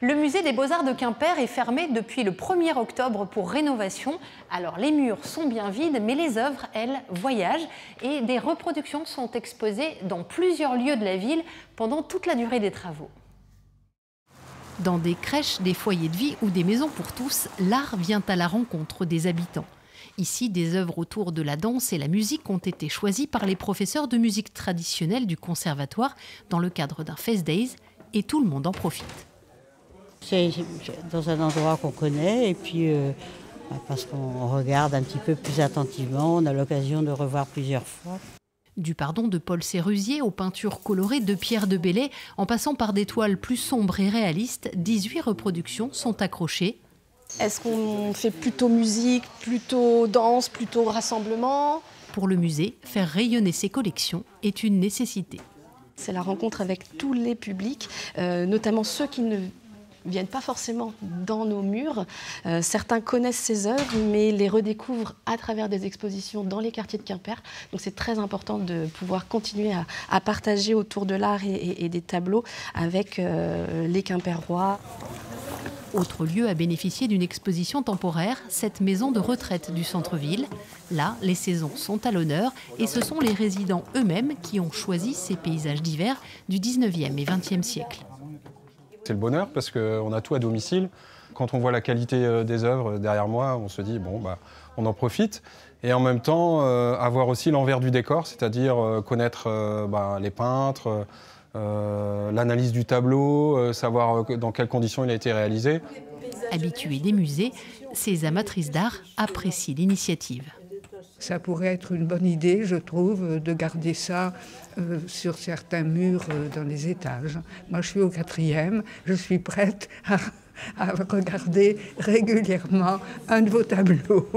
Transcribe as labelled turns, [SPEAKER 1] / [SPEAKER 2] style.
[SPEAKER 1] Le musée des Beaux-Arts de Quimper est fermé depuis le 1er octobre pour rénovation. Alors les murs sont bien vides, mais les œuvres, elles, voyagent. Et des reproductions sont exposées dans plusieurs lieux de la ville pendant toute la durée des travaux. Dans des crèches, des foyers de vie ou des maisons pour tous, l'art vient à la rencontre des habitants. Ici, des œuvres autour de la danse et la musique ont été choisies par les professeurs de musique traditionnelle du conservatoire dans le cadre d'un Fest Days, et tout le monde en profite.
[SPEAKER 2] C'est dans un endroit qu'on connaît et puis parce qu'on regarde un petit peu plus attentivement, on a l'occasion de revoir plusieurs fois.
[SPEAKER 1] Du pardon de Paul Sérusier aux peintures colorées de Pierre de Bellay, en passant par des toiles plus sombres et réalistes, 18 reproductions sont accrochées.
[SPEAKER 3] Est-ce qu'on fait plutôt musique, plutôt danse, plutôt rassemblement?
[SPEAKER 1] Pour le musée, faire rayonner ses collections est une nécessité.
[SPEAKER 3] C'est la rencontre avec tous les publics, notamment ceux qui ne viennent pas forcément dans nos murs. Certains connaissent ces œuvres, mais les redécouvrent à travers des expositions dans les quartiers de Quimper. Donc c'est très important de pouvoir continuer à partager autour de l'art et des tableaux avec les Quimperois.
[SPEAKER 1] Autre lieu à bénéficier d'une exposition temporaire, cette maison de retraite du centre-ville. Là, les saisons sont à l'honneur et ce sont les résidents eux-mêmes qui ont choisi ces paysages d'hiver du 19e et 20e siècle.
[SPEAKER 4] C'est le bonheur parce qu'on a tout à domicile. Quand on voit la qualité des œuvres derrière moi, on se dit bon, on en profite. Et en même temps, avoir aussi l'envers du décor, c'est-à-dire connaître les peintres, l'analyse du tableau, savoir dans quelles conditions il a été réalisé.
[SPEAKER 1] Habitués des musées, ces amatrices d'art apprécient l'initiative.
[SPEAKER 5] Ça pourrait être une bonne idée, je trouve, de garder ça sur certains murs dans les étages. Moi, je suis au 4e, je suis prête à regarder régulièrement un de vos tableaux.